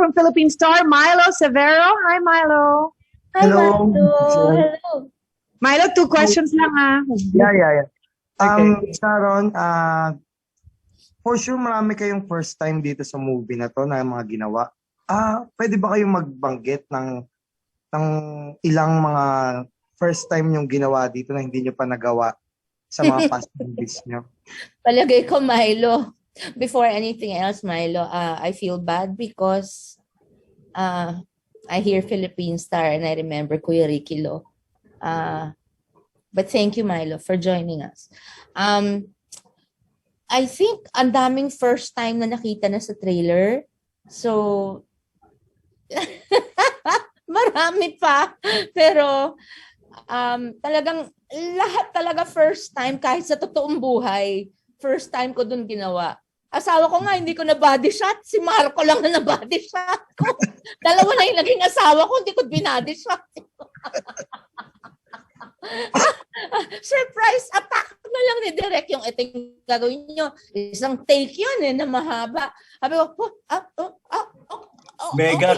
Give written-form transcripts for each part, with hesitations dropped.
from Philippine Star, Milo Severo. Hi, Milo. Hello. Hello. Milo, 2 questions lang Yeah. Okay. Sharon, for sure marami kayong first time dito sa movie na to na mga ginawa. Pwede ba kayong magbanggit ng ilang mga first time yung ginawa dito na hindi nyo pa nagawa sa mga past movies nyo? Palagay ko, Milo. Before anything else, Milo, I feel bad because I hear Philippine Star and I remember Kuya Ricky Lo. But thank you, Milo, for joining us. I think ang daming first time na nakita na sa trailer. So, marami pa. Pero talagang lahat talaga first time, kahit sa totoong buhay, first time ko dun ginawa. Asawa ko nga, hindi ko na body shot. Si Marco lang na body shot ko. Dalawa na yung naging asawa ko, hindi ko binody shot. Surprise attack na lang ni Direk yung iting gagawin nyo. Isang take yun na mahaba. Sabi ko, Mega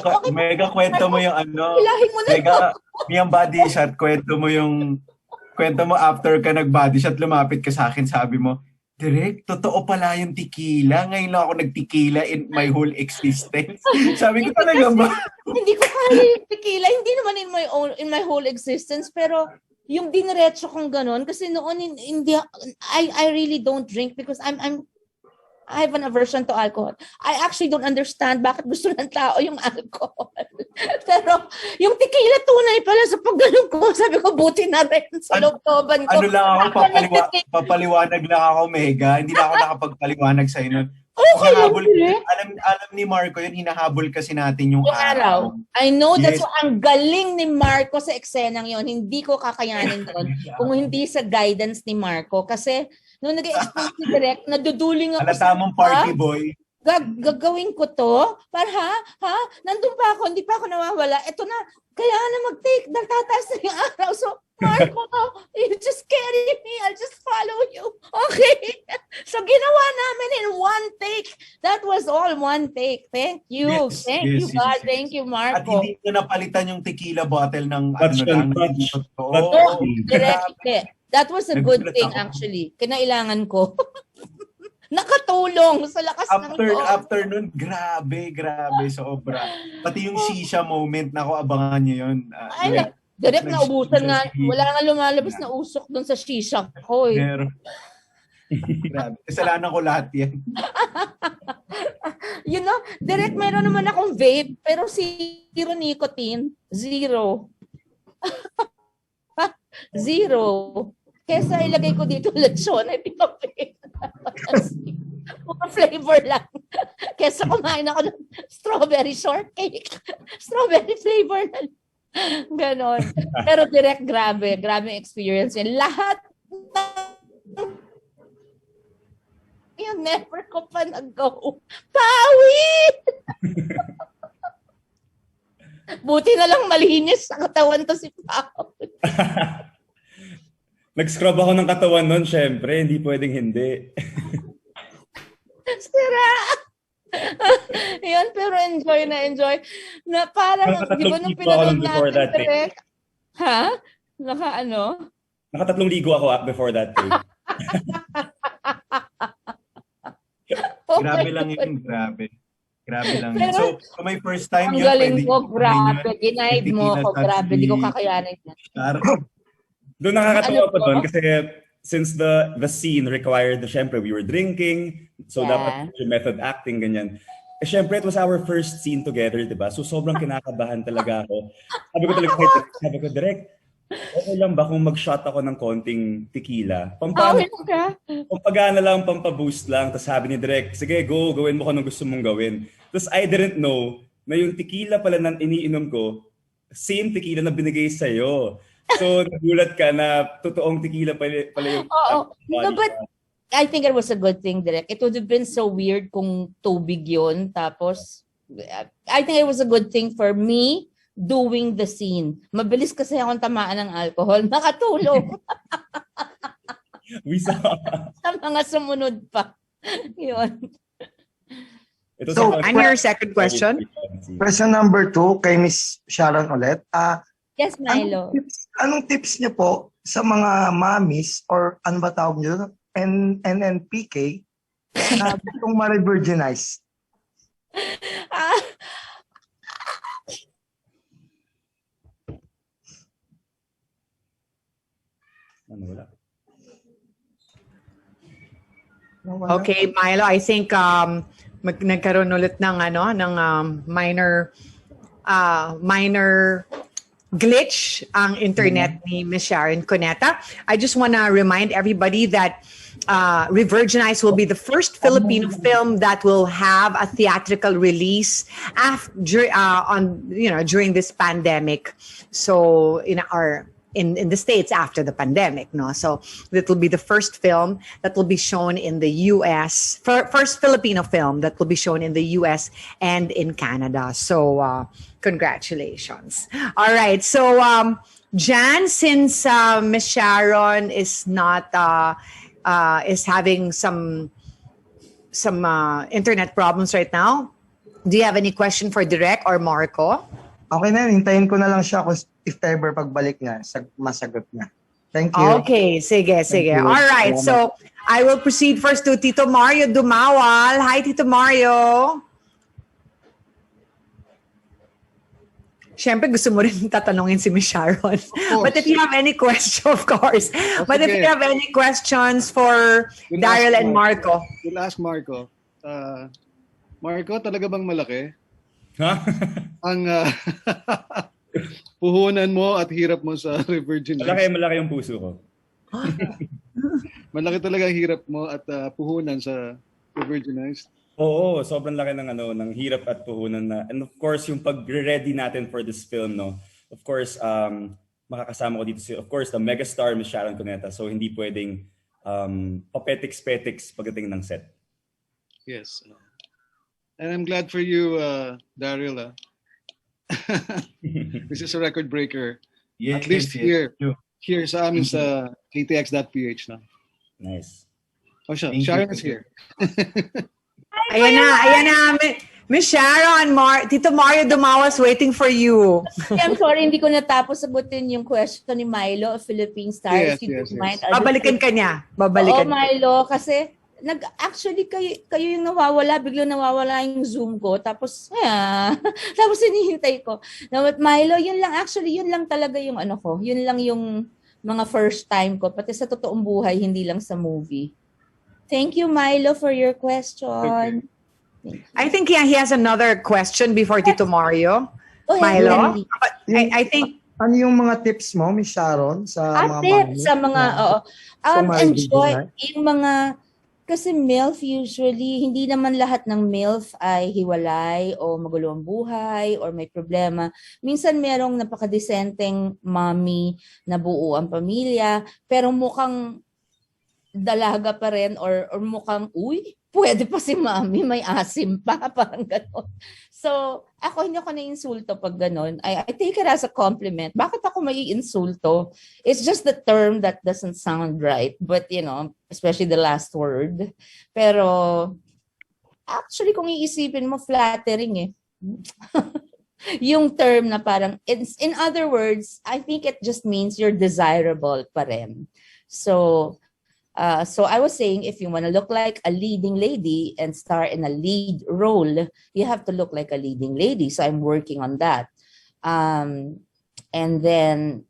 kwento mo yung Ilahin mo na yung body shot, kwento mo after ka nag-body shot, lumapit ka sa akin, sabi mo, Direk, totoo pala yung tequila. Ngayon lang ako nag-tequila in my whole existence. Sabi ko talaga ba? Hindi ko kaya yung tequila. Hindi naman in my whole existence. Pero yung diniretso kong ganon, kasi noon hindi, I really don't drink because I have an aversion to alcohol. I actually don't understand bakit gusto ng tao yung alcohol. Pero yung tequila tunay pala sa pagganon ko, sabi ko buti na rin sa loob-looban ko. Ano lang ako, papaliwanag lang ako, Mega. Hindi na ako nakapagpaliwanag sa'yo nun. Okay, alam ni Marco yun, hinahabol kasi natin yung araw. I know that's Yes. ang galing ni Marco sa eksenang yon. Hindi ko kakayanin doon kung hindi sa guidance ni Marco. Kasi nung nag-explain si Direk, naduduling ako Halata mong party boy. Gagawin ko to? Para nandun pa ako, hindi pa ako nawawala. Ito na, kaya na mag-take, tataas na yung araw. So, Marco, you just carry me, I'll just follow you. Okay? So, ginawa namin in one take. That was all one take. Thank you. Yes, Thank yes, you, yes, God. yes. Thank you, At Marco. hindi ko napalitan yung tequila bottle ng That was a good thing, actually. Kinailangan ko. Nakatulong sa lakas ng loob. After nun, grabe, sobra. Pati yung shisha moment, naku, abangan nyo yun. Direct na ubusan nga. Wala nga lumalabas na usok doon sa shisha ko. Pero, grabe. Kasalanan ko lahat yan. You know, direct meron naman akong vape, pero zero nicotine. Zero. Zero. Kesa ilagay ko dito lechon, hindi pa vape. Mga flavor lang. Kesa kumain ako ng strawberry shortcake. Strawberry flavor lang. Ganon. Pero direct, grabe experience yun. Lahat yung never ko pa nag-go. Pawi! Buti na lang malinis sa katawan to si Pao. Nag-scrub ako ng katawan nun, syempre. Hindi pwedeng hindi. Sira! Yun, pero enjoy. Na parang, di ba nung pinanood natin direct? Ha? Nakatatlong ligo ako before that day. Grabe lang yun, grabe. Grabe lang yun. Pero, So, kung may first time ang yun, galing ko, grabe. Ginaid mo ako, grabe. Di ko kakayanin. Doon nakakatawa pa doon kasi since the scene required, syempre we were drinking, so dapat yung method acting, ganyan. Eh syempre it was our first scene together, diba? So sobrang kinakabahan talaga ako. Sabi ko, Direk, okay lang ba kung mag-shot ako ng konting tequila? Pampagana lang, pampaboost lang. Tapos sabi ni Direk, sige, gawin mo kung anong gusto mong gawin. Tapos I didn't know na yung tequila pala na iniinom ko, same tequila na binigay sa'yo. So, nagulat ka na totoong tequila pala yung... No, but I think it was a good thing, Direk. It would have been so weird kung tubig yun. Tapos, I think it was a good thing for me doing the scene. Mabilis kasi akong tamaan ng alcohol. Nakatulong. We saw. Sa mga sumunod pa. Yun. So, and your second question? Question number 2 kay Miss Sharon ulit. Yes, Milo. Anong tips niyo po sa mga mommies or ano ba tawag niyo? NNPK na gustong ma-revirginize? Ah, Ano, wala. Okay, Milo, I think nagkaroon ulit ng minor glitch ang internet ni Miss Sharon Cuneta. I just want to remind everybody that Revirginize will be the first Filipino film that will have a theatrical release after during this pandemic. So in the States after the pandemic, no? So it will be the first film that will be shown in the US, first Filipino film that will be shown in the US and in Canada. So congratulations. All right. So Jan, since Miss Sharon is not is having some internet problems right now, do you have any question for Direk or Marco? Okay na, hintayin ko na lang siya kung if ever pagbalik niya, masagot niya. Thank you. Okay, sige. you. All right, so I will proceed first to Tito Mario Dumawal. Hi, Tito Mario. Siyempre, gusto mo rin tatanungin si Miss Sharon. But if you have any question, of course. But if you have any questions for Darryl and Marco. We'll ask Marco. Marco, talaga bang malaki? Ang puhunan mo at hirap mo sa Revirginize. Malaki yung puso ko. Malaki talaga ang hirap mo at puhunan sa Revirginize. Oo, sobrang laki ng hirap at puhunan na. And of course, yung pag-ready natin for this film, no. Of course, makakasama ko dito of course, the megastar Miss Sharon Cuneta. So hindi pwedeng papetiks-petiks pagdating ng set. Yes. And I'm glad for you, Darryl. This is a record breaker. Yes, At least yes. here sa amin sa KTX.ph na. Nice. Oh, siya. Thank Sharon you. is here. Ayan na. Miss Sharon, Tito Mario Dumawas waiting for you. I'm sorry, hindi ko natapos sagutin yung question ni Milo of Philippine Stars. Yes, You don't yes, yes. mind, I'll Babalikan ka niya. Oo, Milo, kasi actually kayo yung nawawala, biglang nawawala yung Zoom ko, tapos hinihintay ko. Now, with Milo, yun lang talaga yung yun lang yung mga first time ko, pati sa totoong buhay, hindi lang sa movie. Thank you, Milo, for your question. Okay. I think he has another question before Tito Mario. Oh, Milo? Henry. I think Ano yung mga tips mo, Miss Sharon, sa mga tips sa mga, enjoy Revirginize? yung mga, kasi MILF usually, hindi naman lahat ng MILF ay hiwalay o magulo ang buhay or may problema. Minsan merong napakadesenteng mommy na buo ang pamilya, pero mukhang dalaga pa rin or mukhang, pwede pa si mommy, may asim pa, parang gano'n. So, ako hindi ako na-insulto pag gano'n. I take it as a compliment. Bakit ako mai-insulto? It's just the term that doesn't sound right. But, especially the last word. Pero, actually, kung iisipin mo, flattering eh. Yung term na parang, in other words, I think it just means you're desirable pa rin. So I was saying, if you want to look like a leading lady and star in a lead role, you have to look like a leading lady. So I'm working on that. And then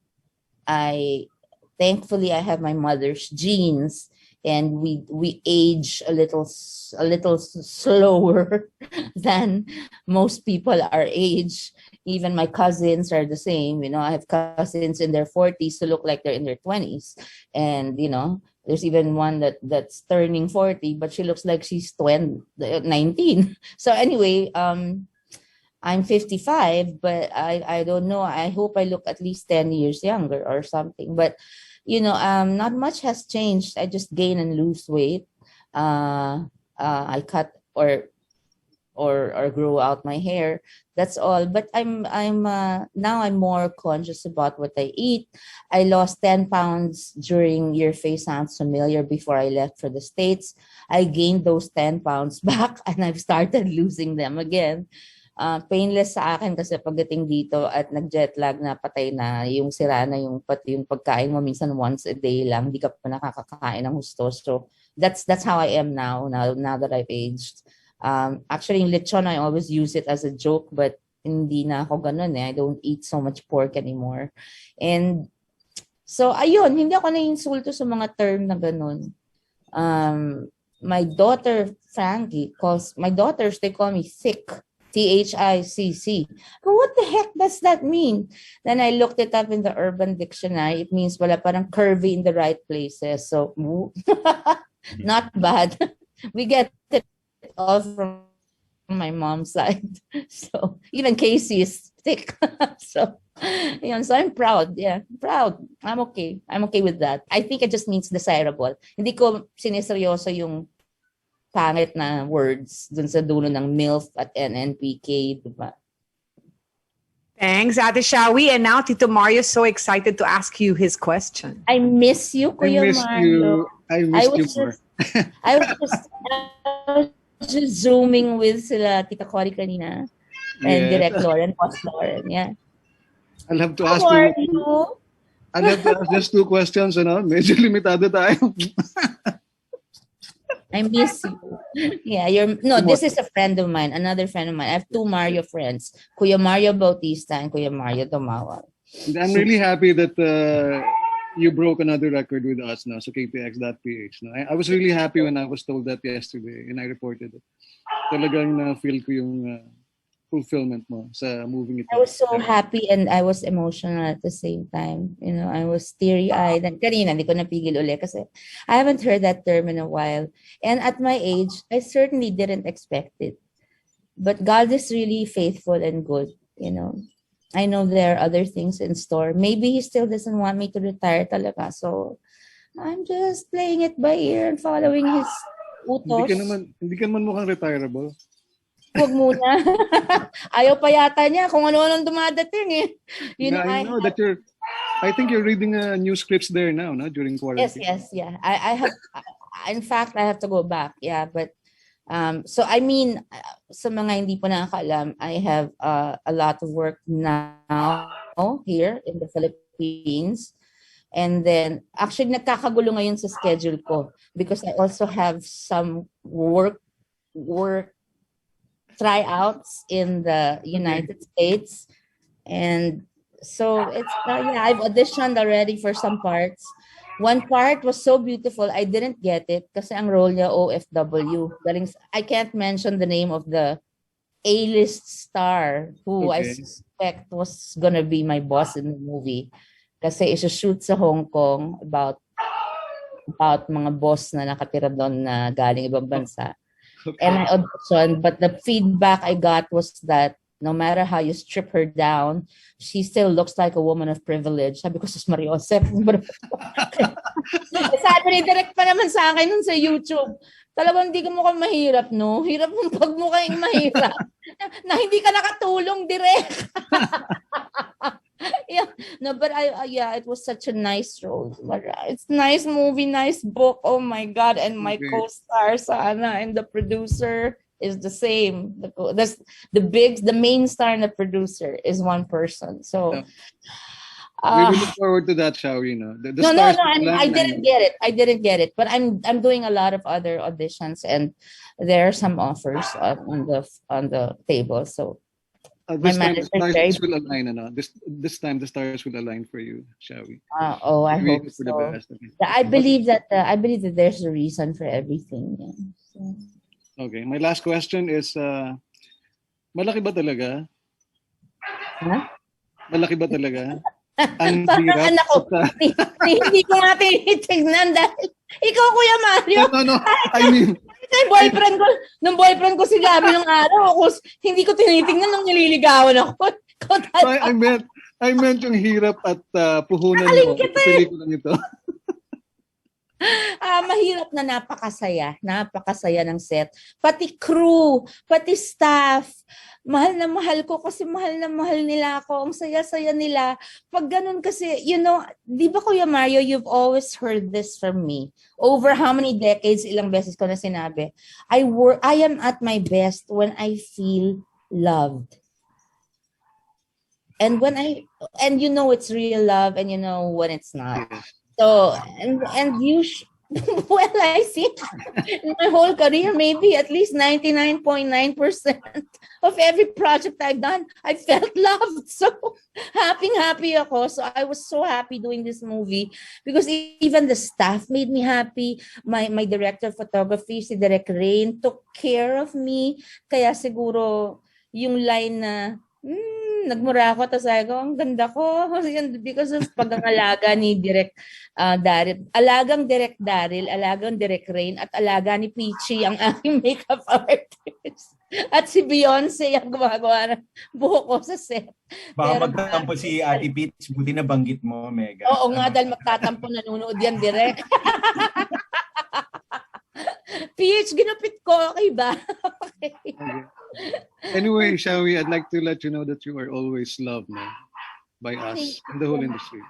thankfully I have my mother's genes, and we age a little slower than most people our age. Even my cousins are the same. I have cousins in their 40s who look like they're in their 20s. And, there's even one that's turning 40, but she looks like she's 19. So anyway, I'm 55, but I don't know. I hope I look at least 10 years younger or something. But, not much has changed. I just gain and lose weight. I cut or grow out my hair. That's all. But now I'm more conscious about what I eat. I lost 10 pounds during Your Face Sounds Familiar before I left for the States. I gained those 10 pounds back, and I've started losing them again. painless sa akin kasi pagdating dito at nag-jet lag na patay na, yung sira na yung pati yung pagkain mo minsan once a day lang, hindi ka pa nakakakain ng gusto. So that's how I am now that I've aged. Actually yung lechon, I always use it as a joke, but hindi na ako ganun eh. I don't eat so much pork anymore. And so ayun, hindi ako naiinsulto sa mga term na ganun. My daughter Frankie my daughters, they call me thick. Thicc. But what the heck does that mean? Then I looked it up in the Urban Dictionary. It means wala parang curvy in the right places. So, not bad. We get it all from my mom's side. So, even Casey is thick. So I'm proud. Yeah, proud. I'm okay. I'm okay with that. I think it just means desirable. Hindi ko siniseryoso yung pangit na words dun sa dulo ng MILF at NNPK, diba? Thanks, Ate Shawi. And now Tito Mario is so excited to ask you his question. I miss you, Kuya Mario. I missed you more. I was just zooming with sila Tita Cory kanina and Direct Lauren, Boss Lauren. Yeah. I'll have to ask How are you. you? I'll have to ask just 2 questions, Medyo limitado tayo. I miss you. Yeah, this is a friend of mine, another friend of mine. I have 2 Mario friends, Kuya Mario Bautista and Kuya Mario Dumawa. I'm really happy that you broke another record with us now, so KPX.ph. No? I was really happy when I was told that yesterday and I reported it. Talagang na-feel ko yung fulfillment mo sa moving it. I was so happy and I was emotional at the same time. I was teary-eyed. And kanina, hindi ko napigil uli kasi I haven't heard that term in a while. And at my age, I certainly didn't expect it. But God is really faithful and good, I know there are other things in store. Maybe He still doesn't want me to retire talaga. So, I'm just playing it by ear and following His utos. Hindi ka naman mukhang retirable. Huwag muna. Ayaw pa yata niya kung ano-anong dumadating eh. I think you're reading new scripts there now, no? During quarantine. Yes, yeah. I have, in fact, I have to go back. Yeah, but, so I mean, sa mga hindi pa nakakaalam, I have a lot of work now here in the Philippines. And then, actually, nagkakagulo ngayon sa schedule ko because I also have some work tryouts in the United States, and so it's I've auditioned already for some parts. One part was so beautiful, I didn't get it kasi ang role niya OFW. I can't mention the name of the A-list star who I suspect was gonna be my boss in the movie kasi isa-shoot sa Hong Kong about mga boss na nakatira doon na galing ibang bansa. And I auditioned, but the feedback I got was that no matter how you strip her down, she still looks like a woman of privilege. Sabi ko, Sus Mariosep. Sabi ni Direct pa naman sa akin nun sa YouTube, talagang hindi ka mukhang mahirap, no? Hirap mong pagmukhang mahirap. na hindi ka nakatulong, Direct. Yeah, no, but it was such a nice role. It's nice movie, nice book. Oh my God! And my co-star Sana and the producer is the same. The main star and the producer is one person. So we look forward to that, shall we? No, I didn't get it. But I'm doing a lot of other auditions, and there are some offers on the table. So. This time the stars will align, This time the stars will align for you, shall we? I hope so. I believe that there's a reason for everything. Yeah. So. Okay, my last question is, malaki ba talaga? Huh? Malaki ba talaga? Ang anak ko, hindi ko nga tinitignan dahil ikaw, Kuya Mario. No, I mean, nung boyfriend ko si Gabi nung araw, hindi ko tinitingnan nung nililigawan ako. I meant yung hirap at puhunan mo sa pelikulang ito. Mahirap na napakasaya ng set. Pati crew, pati staff, mahal na mahal ko kasi mahal na mahal nila ako. Ang saya-saya nila. Pag ganun kasi, di ba Kuya Mario, you've always heard this from me. Over how many decades, ilang beses ko na sinabi, I am at my best when I feel loved. And you know it's real love, and you know when it's not. Yes. So, and well, I think in my whole career, maybe at least 99.9% of every project I've done, I felt loved. So happy ako. So I was so happy doing this movie because even the staff made me happy. My director of photography, si Direk Rain, took care of me. Kaya siguro yung line na, nagmura ako, tapos sabi ko, ang ganda ko. Because of pag-angalaga ni Direk Darryl. Alagang Direk Darryl, alagang Direk Rain, at alaga ni Peachy, ang aking makeup artist. At si Beyonce ang gumagawa ng buhok ko sa set. Baka Pero, magtatampo si Ate Peach, buti na banggit mo, Mega. oo nga, dahil magtatampo, nanonood yan Direk. Peach, ginupit ko, okay ba? Okay. Okay. Anyway, Shawi, I'd like to let you know that you are always loved now by us and the whole industry.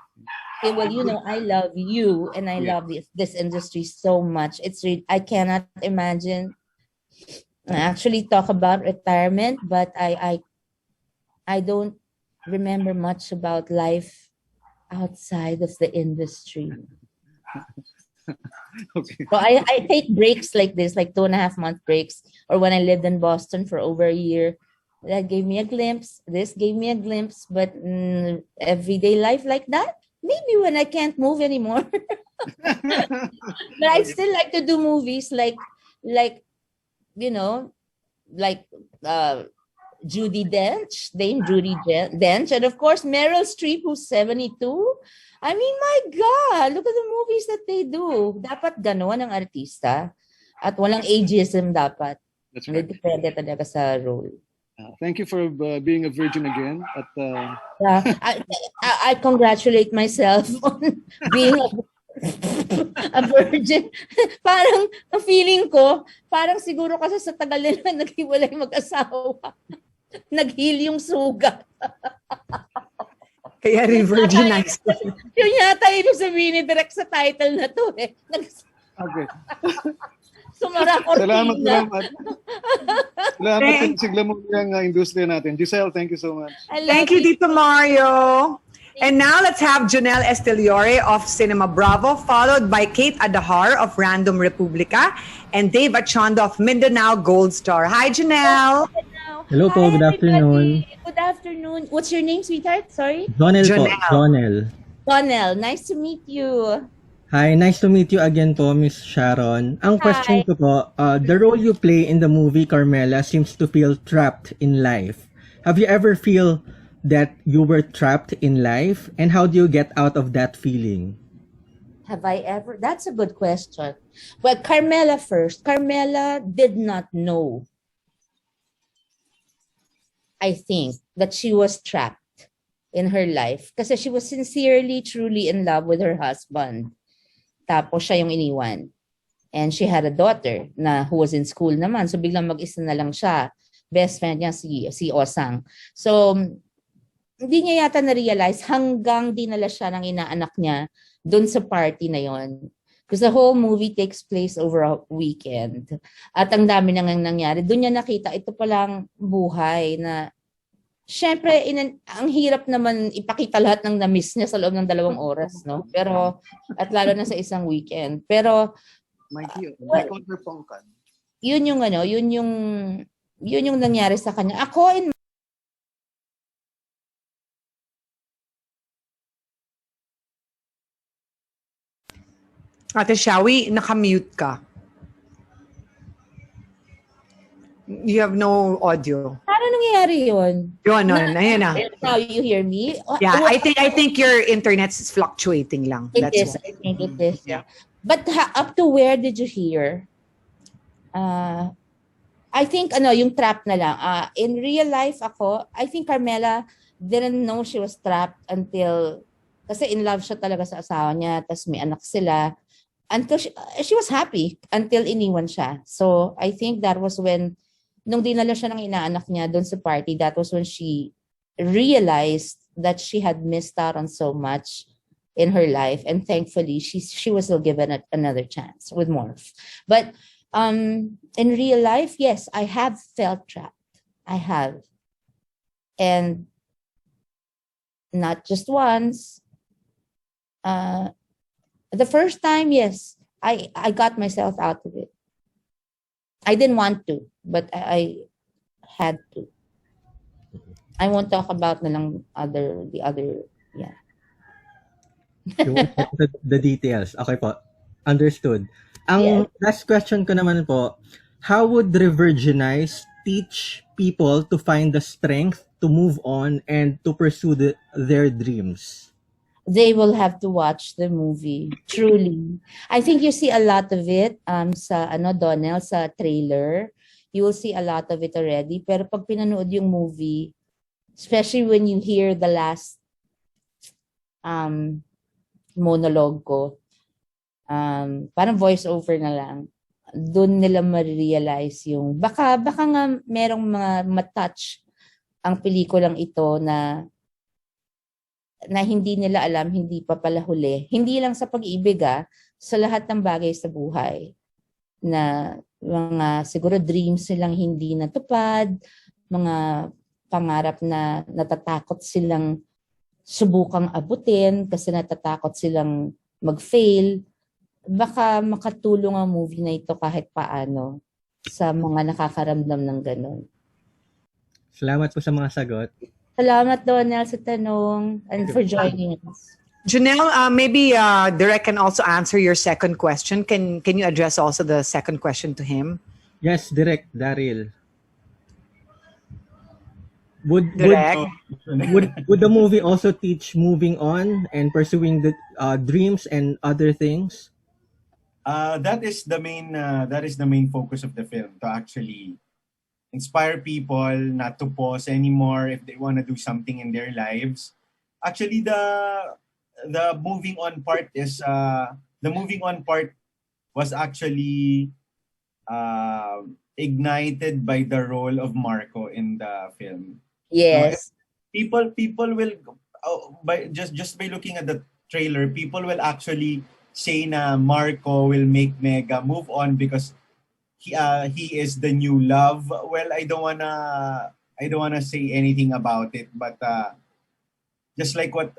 Okay, well, you know, I love you and I love this industry so much. It's really, I cannot imagine. I actually talk about retirement, but I don't remember much about life outside of the industry. Okay. So I take breaks like this, like 2.5-month breaks, or when I lived in Boston for over a year. That gave me a glimpse. This gave me a glimpse, but everyday life like that, maybe when I can't move anymore. But I still like to do movies like you know, like Judi Dench, Dame Judi Dench, and of course Meryl Streep, who's 72. I mean, my God, look at the movies that they do. Dapat gano'n ang artista. At walang ageism dapat. That's right. Depende talaga sa role. Thank you for being a virgin again. At I congratulate myself on being a virgin. Parang, ang feeling ko, parang siguro kasi sa tagal nila naghiwalay mag-asawa. Nag-heal yung sugat. Kaya revirginized. Yun yata ibig sabihin ni Direk sa title na to eh. okay. Sumara ko Salamat. na. Salamat sigla mo yung industriya natin. Giselle, thank you so much. Thank you, Dito Mario. And now let's have Janelle Esteliore of Cinema Bravo, followed by Kate Adahar of Random Republica, and Dave Achondo of Mindanao Gold Star. Hi, Janelle. Hello po, good afternoon. Good afternoon. What's your name, sweetheart? Sorry? Jonel po, Jonel. Jonel. Connell, nice to meet you. Hi, nice to meet you again po, Miss Sharon. Ang question ko po, the role you play in the movie Carmela seems to feel trapped in life. Have you ever feel that you were trapped in life? And how do you get out of that feeling? Have I ever? That's a good question. Well, Carmela first. Carmela did not know, I think, that she was trapped in her life kasi she was sincerely, truly in love with her husband. Tapos siya yung iniwan. And she had a daughter na who was in school naman. So biglang mag-isa na lang siya. Best friend niya si Osang. So hindi niya yata na-realize hanggang dinala siya ng inaanak niya dun sa party na yon. Because the whole movie takes place over a weekend. At ang dami nang nangyari. Doon niya nakita, ito palang buhay na, syempre, ang hirap naman ipakita lahat ng na-miss niya sa loob ng 2 oras, no? Pero, at lalo na sa isang weekend. Pero, yun yung nangyari sa kanya. Ako, Ate Shawi, nakamute ka. You have no audio. paano nangyayari yun? Yun, ayan na. Now you hear me? Yeah, I think your internet is fluctuating lang. It That's is. why. I think it is. Yeah. But up to where did you hear? I think yung trap na lang. In real life ako, I think Carmela didn't know she was trapped until, kasi in love siya talaga sa asawa niya, tapos may anak sila. Until she was happy until iniwan siya. So I think that was when, nung dinala siya ng inaanak niya doon sa party, that was when she realized that she had missed out on so much in her life, and thankfully she was still given another chance with Morph. But in real life, yes, I have felt trapped. I have. And not just once. The first time, yes, I got myself out of it. I didn't want to, but I had to. I won't talk about na lang the other, yeah. You won't get into the details. Okay po. Understood. Ang Yes. last question ko naman po, how would Revirginize teach people to find the strength to move on and to pursue their dreams? They will have to watch the movie. Truly. I think you see a lot of it sa Donnell, sa trailer. You will see a lot of it already. Pero pag pinanood yung movie, especially when you hear the last monologue ko, parang voice over na lang, doon nila ma-realize yung baka nga merong mga matouch ang pelikulang ito na hindi nila alam, hindi pa pala huli. Hindi lang sa pag-ibig, sa lahat ng bagay sa buhay. Na mga siguro dreams silang hindi natupad, mga pangarap na natatakot silang subukang abutin kasi natatakot silang mag-fail. Baka makatulong ang movie na ito kahit paano sa mga nakakaramdam ng ganun. Salamat po sa mga sagot. Salamat, Donald, sa tanong and for joining us. Janelle, maybe Direk can also answer your second question. Can you address also the second question to him? Yes, direct, Darryl. Would the movie also teach moving on and pursuing the dreams and other things? That is the main focus of the film, to actually inspire people not to pause anymore if they want to do something in their lives. Actually, the moving on part was actually ignited by the role of Marco in the film. Yes. People will by looking at the trailer, people will actually say na Marco will make Mega move on because he is the new love. Well, I don't wanna say anything about it, but just like what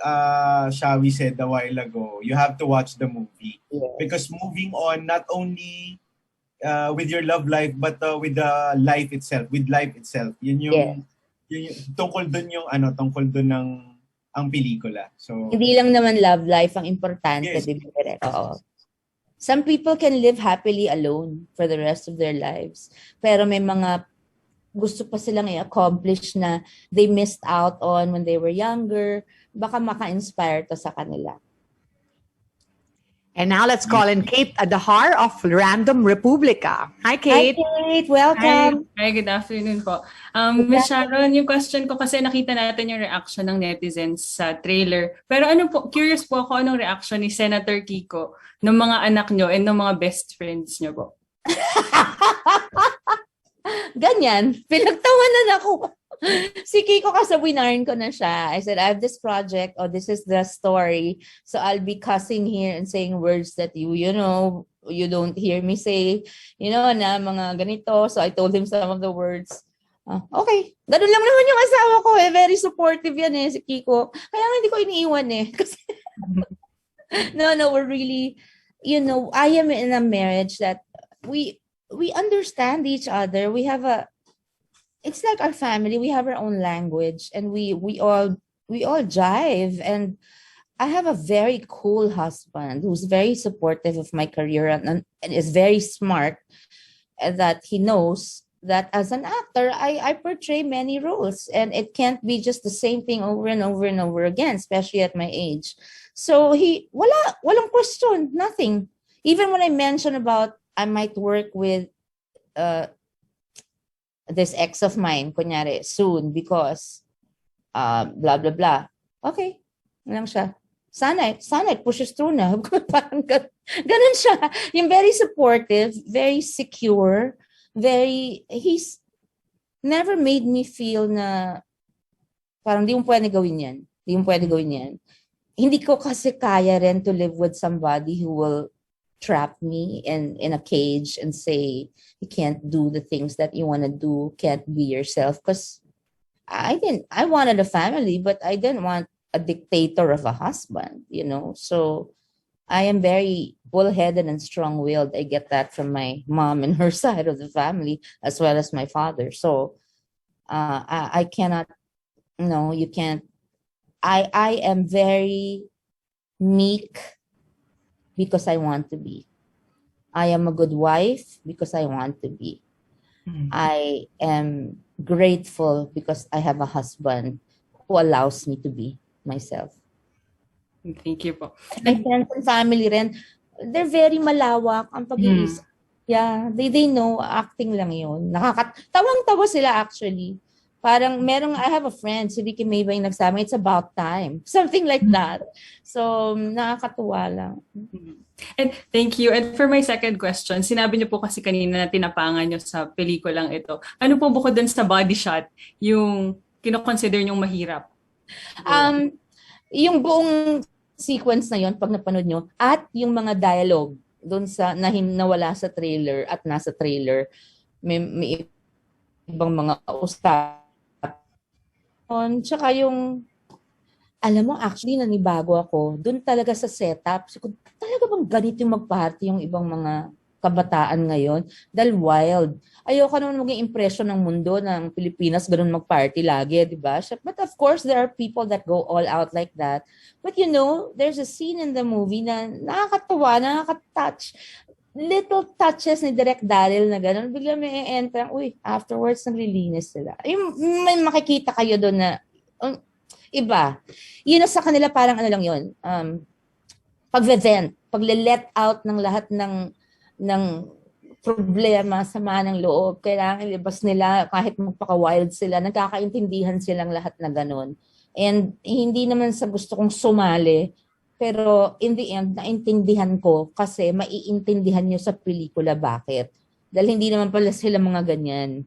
Shawi said a while ago, you have to watch the movie. Yes. Because moving on not only with your love life but with the life itself, yun yung tungkol dun ng ang pelikula. So Hindi lang naman love life ang importante, Yes. di ba, Direk? Oo. Some people can live happily alone for the rest of their lives. Pero may mga gusto pa silang i-accomplish na they missed out on when they were younger. Baka maka-inspire to sa kanila. And now let's call in Kate Adahar of Random Republica. Hi, Hi, Kate. Kate. Welcome. Hi, good afternoon po. Ms. Sharon, yung question ko kasi nakita natin yung reaction ng netizens sa trailer. Pero curious po ako anong reaction ni Senator Kiko ng mga anak nyo and ng mga best friends nyo po. Ganyan. Pinagtawanan ako. Si Kiko kasi winarn ko na siya. I said, I have this project, this is the story. So I'll be cussing here and saying words that you don't hear me say, na mga ganito. So I told him some of the words. Okay. Ganun lang naman yung asawa ko eh. Very supportive yan si Kiko. Kaya nga hindi ko iniiwan Kasi no, we're really, I am in a marriage that we understand each other. We have it's like our family. We have our own language, and we all jive. And I have a very cool husband who's very supportive of my career and is very smart. That he knows that as an actor, I portray many roles, and it can't be just the same thing over and over and over again, especially at my age. So walang question, nothing. Even when I mentioned about I might work with this ex of mine, kunyari, soon because blah, blah, blah. Okay. Lang siya. Sana it pushes through na. Parang ganun siya. Yung very supportive, very secure, he's never made me feel na parang di mo pwede gawin yan. Hindi ko kasi kaya rin to live with somebody who will trap me in a cage and say you can't do the things that you want to do, can't be yourself, because I wanted a family, but I didn't want a dictator of a husband, So I am very bullheaded and strong-willed. I get that from my mom and her side of the family, as well as my father. So I cannot, no, you can't. I am very meek because I want to be. I am a good wife because I want to be. I am grateful because I have a husband who allows me to be myself. Thank you po. My friends and family rin, they're very malawak ang pag-iisip. Yeah, they know acting lang yun. Tawang-tawa sila actually. Parang I have a friend, si Ricky May ba yung nagsabi, it's about time. Something like that. So, nakakatuwa lang. And thank you. And for my second question, sinabi niyo po kasi kanina na tinapangan niyo sa pelikulang ito. Ano po bukod dun sa body shot, yung kino-consider niyong mahirap? Yung buong sequence na yon pag napanood nyo, at yung mga dialogue doon sa nawala sa trailer at nasa trailer, may ibang mga usap. Tsaka yung, alam mo, actually, nanibago ako. Doon talaga sa setup. Talaga bang ganito yung mag-party yung ibang mga kabataan ngayon? Dahil wild. Ayoko naman maging impression ng mundo ng Pilipinas, ganun mag-party lagi, di ba? But of course, there are people that go all out like that. But there's a scene in the movie na nakakatawa, nakaka-touch. Little touches ni Direk Darryl na gano'n, bigla may enter, afterwards naglilinis sila. May makikita kayo doon na iba. Yun sa kanila parang ano lang yun, pag-vent, pag-let out ng lahat ng problema, sama ng loob, kailangan ilabas nila kahit magpaka-wild sila, nagkakaintindihan silang lahat na gano'n. And hindi naman sa gusto kong sumali, pero in the end, naintindihan ko kasi maiintindihan nyo sa pelikula bakit. Dahil hindi naman pala sila mga ganyan.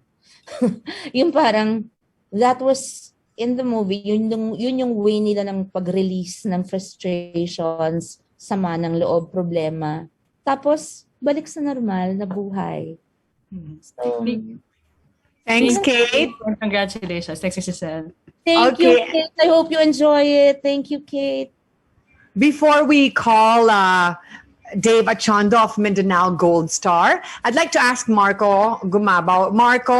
Yung parang, that was in the movie, yun yung way nila ng pag-release ng frustrations, sama ng loob, problema. Tapos, balik sa normal na buhay. So, Thanks, Kate. Congratulations. Thanks, Giselle. Thank you, Kate. I hope you enjoy it. Thank you, Kate. Before we call Dave Achondo of Mindanao Gold Star, I'd like to ask Marco Gumabao. Marco,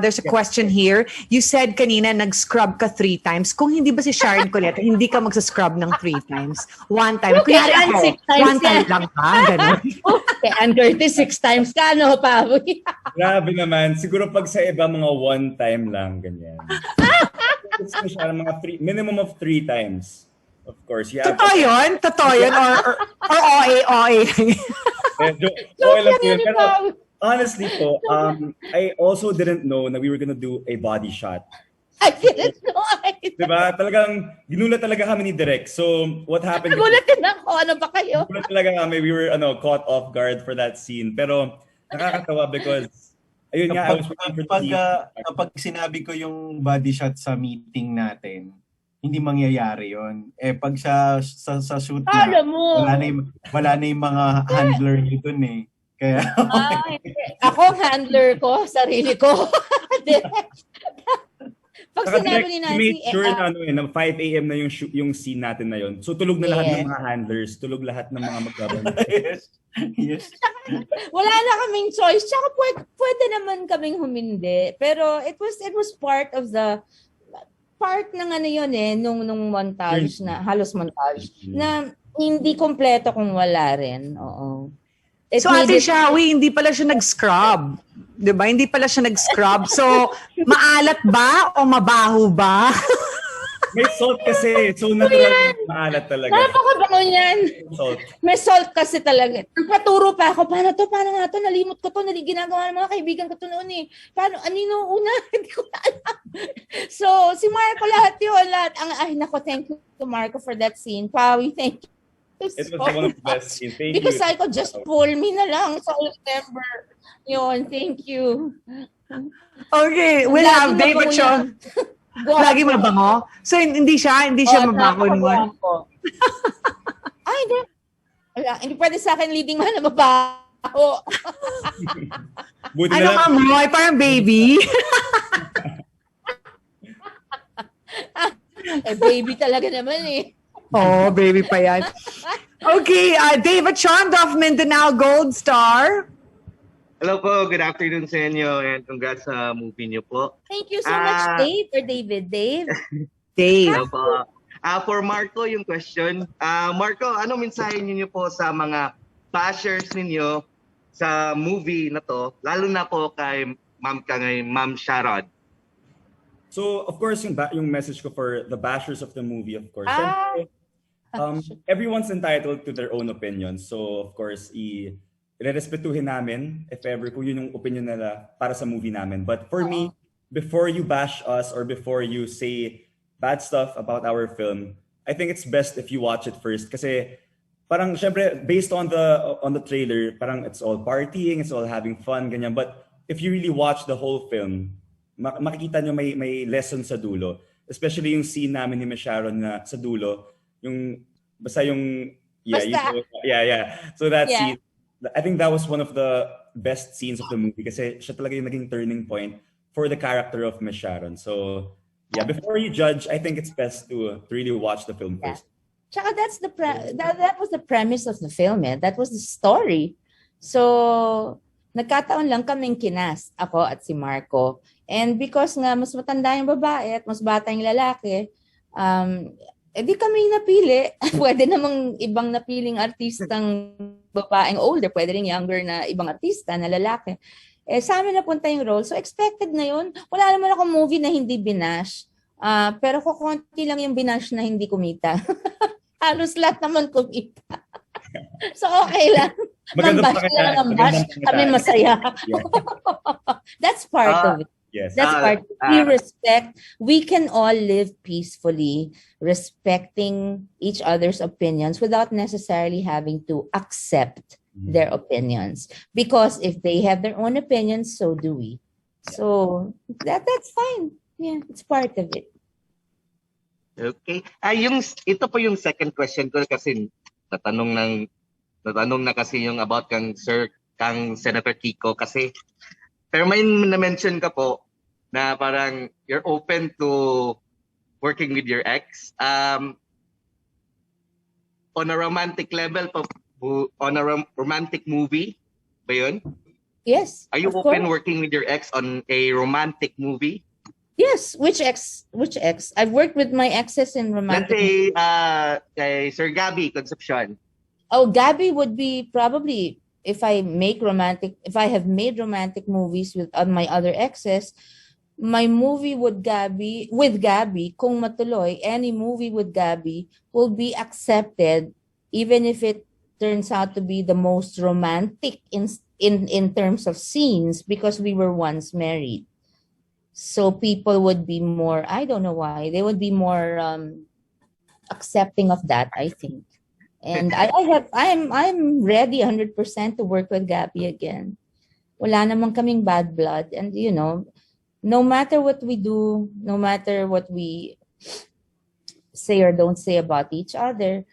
there's a question here. You said kanina nag-scrub ka 3 times. Kung hindi ba si Sharon Cuneta, hindi ka mag-scrub ng 3 times? 1 time. Okay, Kunyari ako, 6 times 1 time lang pa. Ganun. Okay, and 36 times ka, no, Paboy? Grabe naman. Siguro pag sa iba, mga 1 time lang, ganyan. Mga minimum of 3 times. Of course, yeah. Totoo yun? Totoo yun? Or OA lang yun? Okay lang yun. Pero honestly po, I also didn't know na we were gonna do a body shot. I didn't know. Diba? Talagang, ginulat talaga kami ni Direk. So, what happened? Nagulat din ako. Ano ba kayo? Ginulat talaga kami. We were caught off guard for that scene. Pero, nakakatawa because, ayun nga, I was waiting for the scene. Kapag sinabi ko yung body shot sa meeting natin, hindi mangyayari yon. Pag sa shoot na, wala na yung mga handler dito Kaya ako handler ko, sarili ko. Pag sinabi ni Nancy, we made sure na 5 a.m. na yung scene natin na yon. So tulog na lahat ng mga handlers, tulog lahat ng mga magkabang. Yes. Wala na kaming choice. Tsaka pwede naman kaming humindi. Pero it was part of the ng yun nung montage na, halos montage, na hindi kompleto kung wala rin. Oo. So Ate Shawi, hindi pala siya nag-scrub. Diba? Hindi pala siya nag-scrub. So, maalat ba o mabaho ba? May salt kasi. So, natural maalat talaga. Napakabango niyan. Salt. May salt kasi talaga. Nagpaturo pa ako. Paano nga to? Nalimot ko to. Ginagawa ng mga kaibigan ko to noon Paano? Anino una? Hindi ko na alam. So, si Marco lahat yun. Nako, thank you to Marco for that scene. Pawi, thank you. It was one of the best scenes. Thank because you. I could just pull me na lang sa September. Yun, thank you. Okay, we'll have David Shaw. Lagi mabango? So, hindi siya mabango naman? Ay, hindi pwede sa akin leading man na mabaho. Buti ano na ka mo? Parang baby. baby talaga naman eh. Oh, baby pa yan. Okay, David Chond of Mindanao Gold Star. Hello po, good afternoon sa inyo and congrats sa movie niyo po. Thank you so much, Dave, or David. Dave? Dave. Hello po. For Marco yung question. Marco, ano mensahe niyo po sa mga bashers ninyo sa movie na to, lalo na po kay Ma'am Sharon? So, of course, yung message ko for the bashers of the movie, of course. Syempre, everyone's entitled to their own opinion. So, of course, irerespetuhin namin if ever kung yun yung opinion nila para sa movie namin. But for me, before you bash us or before you say bad stuff about our film, I think it's best if you watch it first. Kasi parang syempre based on the trailer, parang it's all partying, it's all having fun, ganyan. But if you really watch the whole film, makikita nyo may lesson sa dulo. Especially yung scene namin ni Miss Sharon na sa dulo, yung basta yung So that scene, I think that was one of the best scenes of the movie kasi siya talaga yung naging turning point for the character of Miss Sharon. So, yeah, before you judge, I think it's best to really watch the film first. Tsaka that was the premise of the film, eh. That was the story. So, nagkataon lang kaming kinast, ako at si Marco. And because nga mas matanda yung babae at mas bata yung lalaki, di kami napili. Pwede namang ibang napiling artistang babaeng older, pwede rin younger na ibang artista na lalaki. Sa amin napunta yung role. So expected na yun. Wala naman akong movie na hindi binash. Pero kukunti lang yung binash na hindi kumita. Halos lahat naman kumita. So okay lang. Mambash lang ang bash. Kami masaya. That's part of it. Yes. That's part. We can all live peacefully, respecting each other's opinions without necessarily having to accept their opinions. Because if they have their own opinions, so do we. So that's fine. Yeah, it's part of it. Okay. Ito po yung second question ko kasi natanong na kasi yung about kang Senator Kiko kasi pero may na-mention ka po na parang you're open to working with your ex. On a romantic level, on a romantic movie, ba yun? Yes. Are you open working with your ex on a romantic movie? Yes. Which ex? I've worked with my exes in romantic. Let's say, kay Sir Gabby Concepcion. Oh, Gabby would be probably if I have made romantic movies with my other exes, my movie with Gabby, kung matuloy, any movie with Gabby will be accepted even if it turns out to be the most romantic in terms of scenes because we were once married. So people would be more, I don't know why, they would be more accepting of that, I think. And I'm ready 100% to work with Gabby again. Wala namang kaming bad blood. And you know, no matter what we do, no matter what we say or don't say about each other,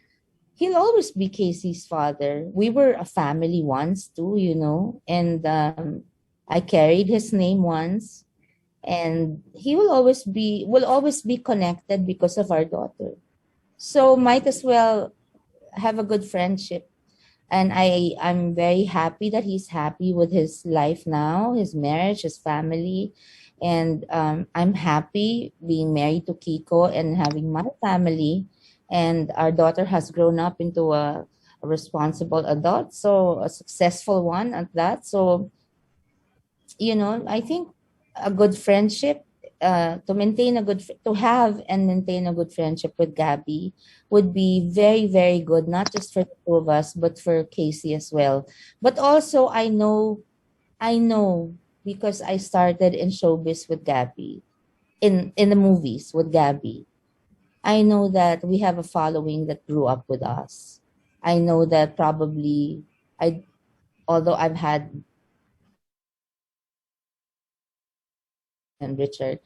he'll always be Casey's father. We were a family once too, you know, and I carried his name once, and he will always be connected because of our daughter. So might as well have a good friendship. And I'm very happy that he's happy with his life now, his marriage, his family. And I'm happy being married to Kiko and having my family. And our daughter has grown up into a responsible adult, so a successful one at that. So, you know, I think a good friendship, to have and maintain a good friendship with Gabby would be very, very good, not just for the two of us, but for Casey as well. But also, I know, because I started in showbiz with Gabby, in the movies with Gabby. I know that we have a following that grew up with us. I know that probably, although I've had and Richard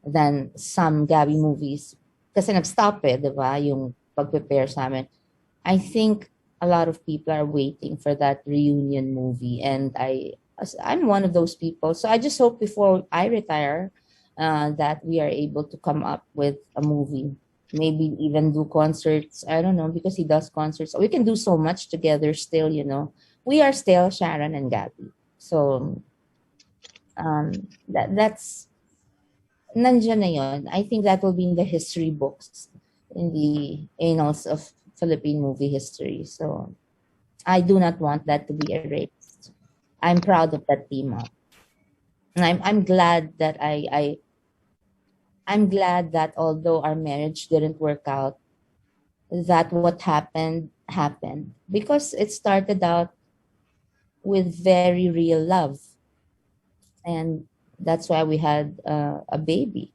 than some Gabby movies, kasi nag-stop di ba, yung pag-prepare sa amin. I think a lot of people are waiting for that reunion movie, and I'm one of those people. So I just hope before I retire that we are able to come up with a movie. maybe even do concerts. I don't know, because he does concerts. We can do so much together still, you know. We are still Sharon and Gabby. So that's nandiyan na yun. I think that will be in the history books, in the annals of Philippine movie history. So I do not want that to be erased. I'm proud of that team up. And I'm glad that I'm glad that although our marriage didn't work out, that what happened happened, because it started out with very real love, and that's why we had a baby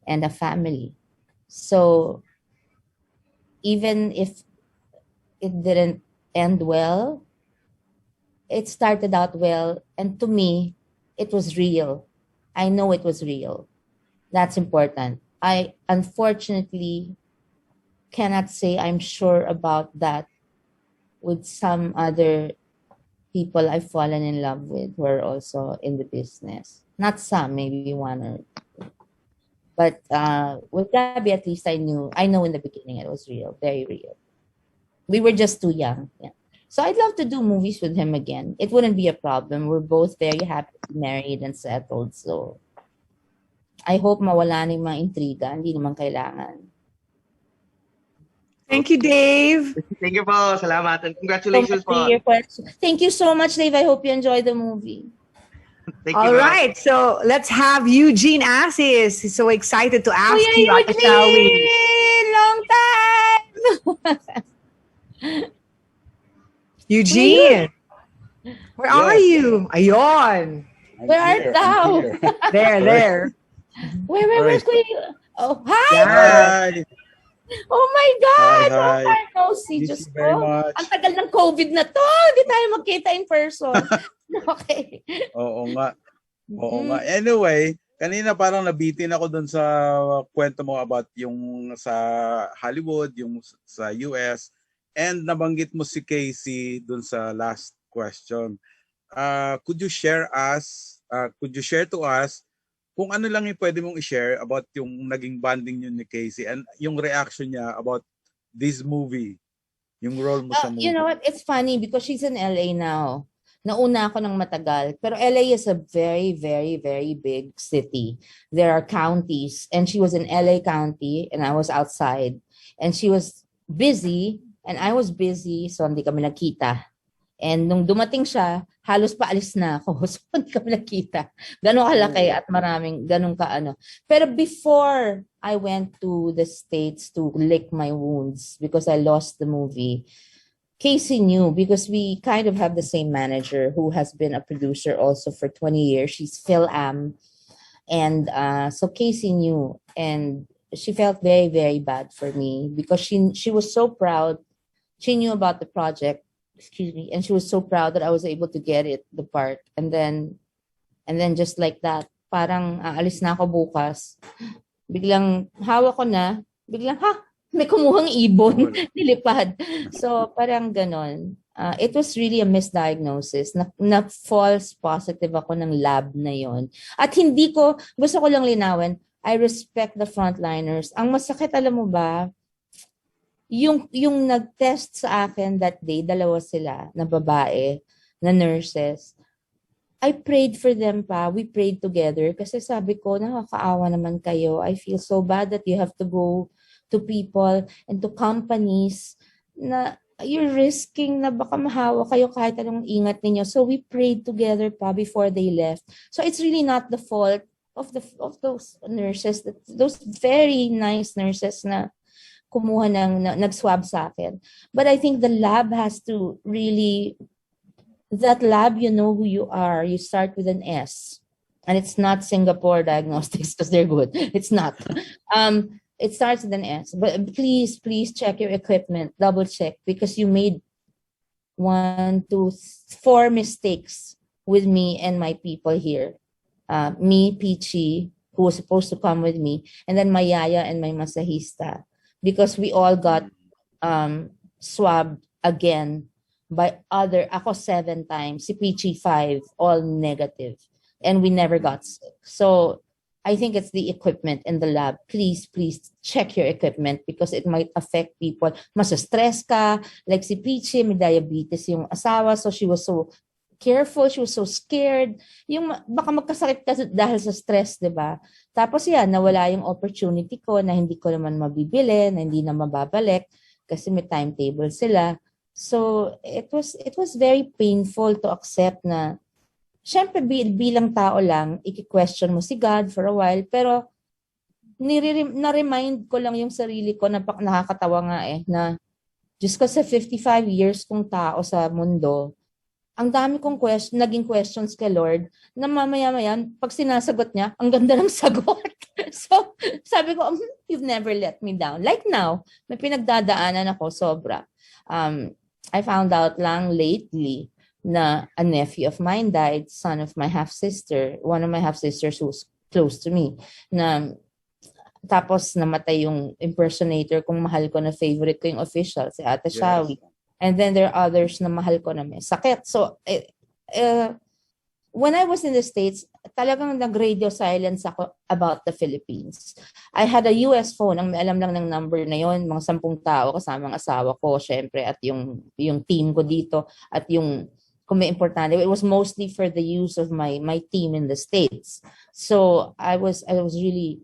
and a family. So even if it didn't end well, it started out well, and to me it was real. I know it was real. That's important. I unfortunately cannot say I'm sure about that with some other people I've fallen in love with who are also in the business. Not some, maybe one or two. But with Gabby, at least I know in the beginning it was real, very real. We were just too young. Yeah. So I'd love to do movies with him again. It wouldn't be a problem. We're both very happy, married and settled. So I hope mawala na yung mga intriga. Hindi naman kailangan. Thank you, Dave. Thank you po. Salamat. And congratulations So much for po. your question. Thank you so much, Dave. I hope you enjoy the movie. Thank you All po. right, so let's have Eugene Assis. He's so excited to ask Kuya you, Ate Shawi. Eugene! Long time! Eugene, where are Yes. you? Ayon. Where art thou? There. Where, Alright. Kuya? Oh, hi! Hi. Oh my God! Hi. Long time no see. Miss Diyos you very ko. much. Ang tagal ng COVID na to. Hindi tayo magkita in person. Okay. Oo nga. Oo nga. Anyway, kanina parang nabitin ako dun sa kwento mo about yung sa Hollywood, yung sa US, and nabanggit mo si Casey dun sa last question. Could you share to us kung ano lang yung pwede mong i-share about yung naging bonding yun ni Casey and yung reaction niya about this movie, yung role mo sa movie? You know what? It's funny because she's in LA now. Nauna ako ng matagal. Pero LA is a very, very, very big city. There are counties. And she was in LA County and I was outside. And she was busy and I was busy. So hindi kami nakita. And nung dumating siya, halos paalis na ako. So hindi kami nakita. Ganun kalaki at maraming, ganun kaano. Pero before I went to the States to lick my wounds because I lost the movie, Casey knew because we kind of have the same manager who has been a producer also for 20 years. She's Phil Am. And so Casey knew. And she felt very, very bad for me because she was so proud. She knew about the project. Excuse me, and she was so proud that I was able to get the part. And then just like that, parang aalis na ako bukas. Biglang hawak ko na, biglang may kumuhang ibon, nilipad. So parang ganon. It was really a misdiagnosis. Na false positive ako ng lab na yon. At gusto ko lang linawin, I respect the frontliners. Ang masakit, alam mo ba, yung nag-test sa akin that day, dalawa sila na babae, na nurses. I prayed for them pa. We prayed together kasi sabi ko, nakakaawa naman kayo. I feel so bad that you have to go to people and to companies na you're risking na baka mahawa kayo kahit anong ingat ninyo. So we prayed together pa before they left. So it's really not the fault of those nurses, those very nice nurses na kumuha nag-swab sa akin. But I think the lab has to really, that lab, you know who you are. You start with an S. And it's not Singapore Diagnostics because they're good. It's not. It starts with an S. But please check your equipment. Double check because you made 1, 2, 4 mistakes with me and my people here. Me, Peachy, who was supposed to come with me, and then my yaya and my masahista. Because we all got swabbed again by ako 7 times, si Peachy 5, all negative. And we never got sick. So I think it's the equipment in the lab. Please check your equipment because it might affect people. Mas-stress ka. Like si Peachy, may diabetes yung asawa. So she was so careful. She was so scared. Yung baka magkasakit ka dahil sa stress, di ba? Tapos yan, nawala yung opportunity ko na hindi ko naman mabibili, na hindi na mababalik kasi may timetable sila. So it was very painful to accept na syempre, bilang tao lang, i-question mo si God for a while, pero na-remind ko lang yung sarili ko na nakakatawa nga na Diyos ko sa 55 years kong tao sa mundo, ang dami kong naging questions kay Lord na mamaya-maya, pag sinasagot niya, ang ganda ng sagot. So, sabi ko, you've never let me down. Like now, may pinagdadaanan ako sobra. I found out lang lately na a nephew of mine died, son of my half-sister, one of my half-sisters who's close to me, na tapos namatay yung impersonator kung mahal ko na favorite ko yung official, si Ate Shawi. And then there are others na mahal ko na may sakit. So, when I was in the States, talagang nag-radio silence ako about the Philippines. I had a US phone, ang may alam lang ng number na yon, mga 10 tao kasama ang asawa ko, syempre, at yung team ko dito, at yung kung may importante. It was mostly for the use of my team in the States. So I was really,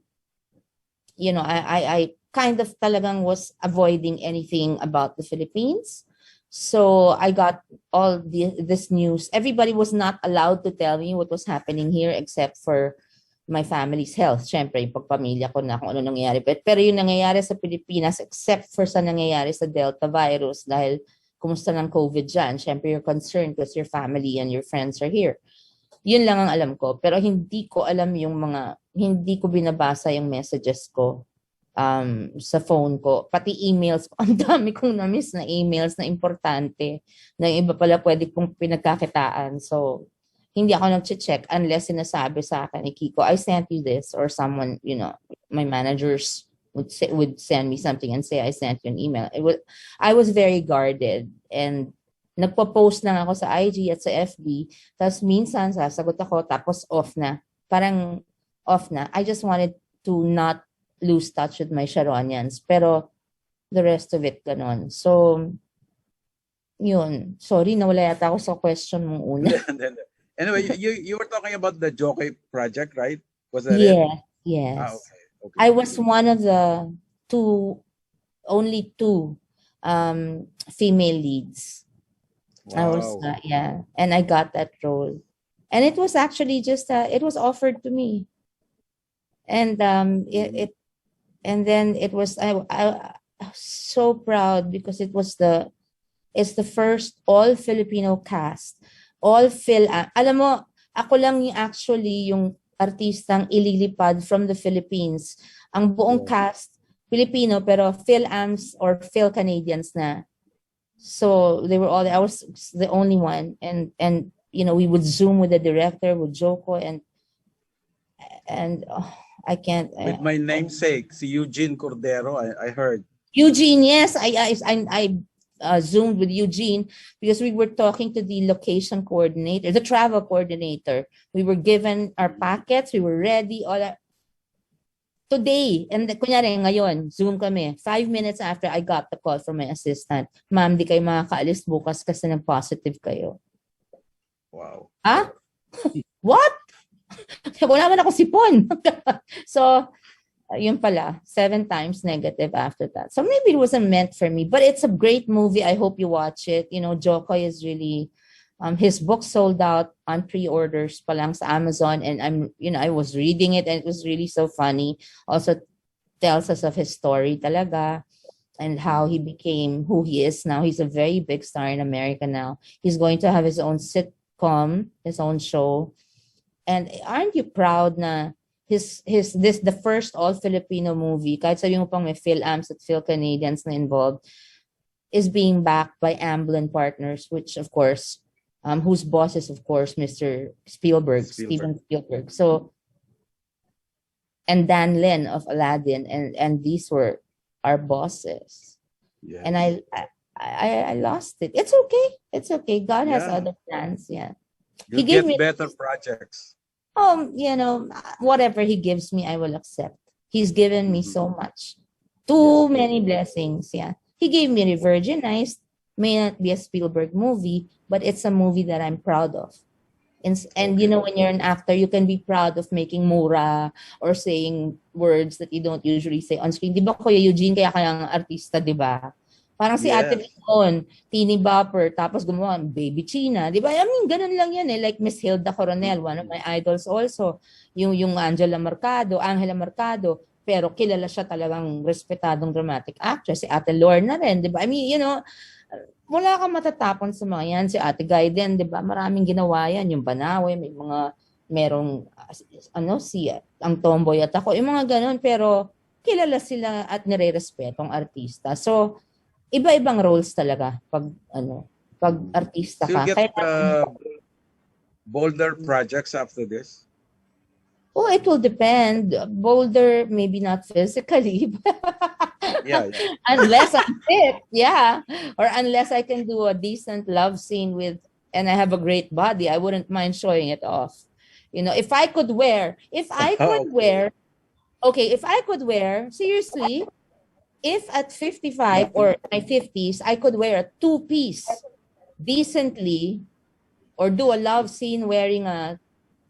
I kind of talagang was avoiding anything about the Philippines. So I got all this news. Everybody was not allowed to tell me what was happening here except for my family's health. Siyempre, yung pagpamilya ko na kung ano nangyayari. Pero yung nangyayari sa Pilipinas, except for sa nangyayari sa Delta virus, dahil kumusta ng COVID dyan? Siyempre, you're concerned because your family and your friends are here. Yun lang ang alam ko. Pero hindi ko alam hindi ko binabasa yung messages ko sa phone ko. Pati emails ko. Ang dami kong na-miss na emails na importante. Na yung iba pala pwede kong pinagkakitaan. So, hindi ako nag-check unless sinasabi sa akin ni Kiko, I sent you this, or someone, my managers would send me something and say, I sent you an email. I was very guarded and nagpo-post lang ako sa IG at sa FB. Tapos minsan sasagot ako tapos off na. Parang off na. I just wanted to not lose touch with my Sharonians. Pero the rest of it, ganon. So, yun. Sorry, nawala yata ako sa question mong una. Anyway, you were talking about the Jockey project, right? Was that yes, it? yes. Okay. I was one of the only two female leads. Wow. I was, and I got that role. And it was actually just, it was offered to me. And and then it was, I was so proud because it's the first all Filipino cast. All alam mo, ako lang actually yung artistang ililipad from the Philippines. Ang buong cast, Filipino, pero Phil-Ams or Phil-Canadians na. So they were all there. I was the only one. And we would Zoom with the director, with Joko, and I can't. With my namesake, si Eugene Cordero, I heard. Eugene, yes. I Zoomed with Eugene because we were talking to the location coordinator, the travel coordinator. We were given our packets, we were ready, all that. Today, and kunyari ngayon, Zoom kami. 5 minutes after I got the call from my assistant, ma'am, di kayo makakaalis bukas kasi nag-positive kayo. Wow. Ha? What? Wala man ako sipon. So, yun pala, 7 times negative after that. So maybe it wasn't meant for me, but it's a great movie. I hope you watch it. Joko is really, his book sold out on pre-orders pa lang sa Amazon, and I was reading it and it was really so funny. Also tells us of his story talaga and how he became who he is now. He's a very big star in America now. He's going to have his own sitcom, his own show. And aren't you proud na the first all Filipino movie, kahit sabi mo pang may Phil-Ams at Phil-Canadians na involved, is being backed by Amblin Partners, which of course, whose boss is of course Mr. Spielberg. Steven Spielberg. So, and Dan Lin of Aladdin, and these were our bosses. Yes. And I lost it. It's okay. It's okay. God has other plans. Yeah. You get better projects. You know, whatever he gives me, I will accept. He's given me so much. Too many blessings, yeah. He gave me Revirginized. May not be a Spielberg movie, but it's a movie that I'm proud of. And you know, when you're an actor, you can be proud of making mura or saying words that you don't usually say on screen. Di ba, Kuya Eugene, kaya kayang artista, di ba? Parang si Ate Leon, teeny bopper, tapos gumawa, Baby China. Di ba? I mean, ganun lang yan eh. Like Miss Hilda Coronel, one of my idols also. Yung Angela Mercado. Pero kilala siya talagang respetadong dramatic actress. Si Ate Lorna rin, di ba? I mean, you know, wala kang matatapon sa mga yan. Si Ate Guy din, di ba? Maraming ginawa yan. Yung Banawe, merong, ang tomboy at ako. Yung mga ganun, pero kilala sila at nire-respetong artista. So, iba-ibang roles talaga pag artista So ka. you get bolder projects after this? Oh, it will depend. Bolder, maybe not physically. Yeah. Unless I'm fit, yeah. Or unless I can do a decent love scene and I have a great body, I wouldn't mind showing it off. You know, if I could wear, seriously, if at 55 or my 50s, I could wear a two-piece decently or do a love scene wearing a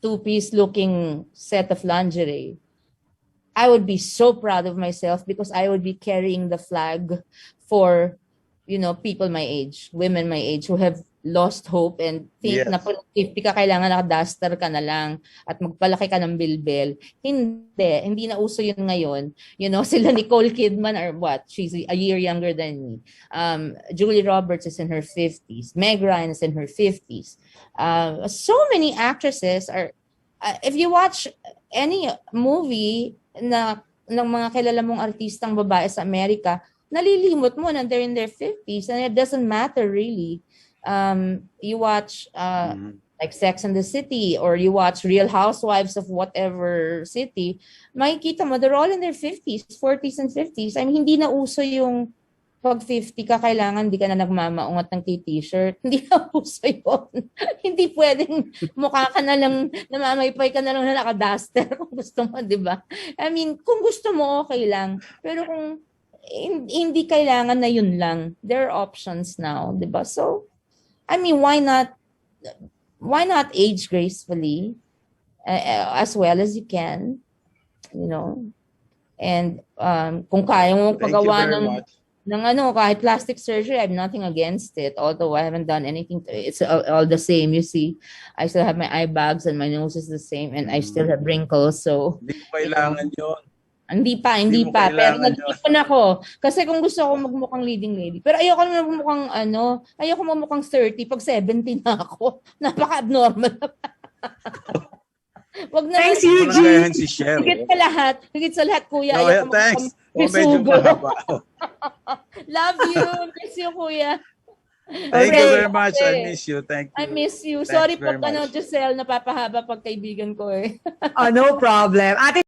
two-piece looking set of lingerie, I would be so proud of myself because I would be carrying the flag for, you know, people my age, women my age who have lost hope and think na pag 50 ka, kailangan naka-duster ka na lang at magpalaki ka ng bilbil. Hindi na uso yun ngayon. You know, sila Nicole Kidman or what? She's a year younger than me. Julie Roberts is in her 50s. Meg Ryan is in her 50s. So many actresses are, if you watch any movie ng mga kilala mong artistang babae sa Amerika, nalilimot mo na they're in their 50s and it doesn't matter really. You watch like Sex and the City or you watch Real Housewives of whatever city, makikita mo they're all in their 50s, 40s and 50s. I mean, hindi na uso yung pag 50 ka, kailangan di ka na nagmamaungat ng t-shirt. Hindi na uso yun. Hindi pwedeng mukha ka na lang, namamaypay ka na lang na naka-duster kung gusto mo, di ba? I mean, kung gusto mo, okay lang. Pero kung hindi kailangan na yun lang, there are options now, di ba? So, I mean, why not age gracefully as well as you can, you know? And kung kaya mo pagawa ng kahit plastic surgery, I have nothing against it. Although I haven't done anything to it. It's all the same, you see. I still have my eye bags and my nose is the same and I still have wrinkles. So, Hindi mo kailangan yun. Hindi pa. Pero nag-ipon ako. Kasi kung gusto ko magmukhang leading lady. Pero ayoko naman magmukhang 30 pag 70 na ako. Napaka-abnormal. Wag na. Thanks, Eugene. Si Sharon. Higit sa lahat, kuya. No, thanks. Medyo mahaba. Love you. Miss you, kuya. Thank you very much. I miss you. Thank you. I miss you. Thanks Sorry very po, much. Giselle, napapahaba pag kaibigan ko eh. No problem. Ate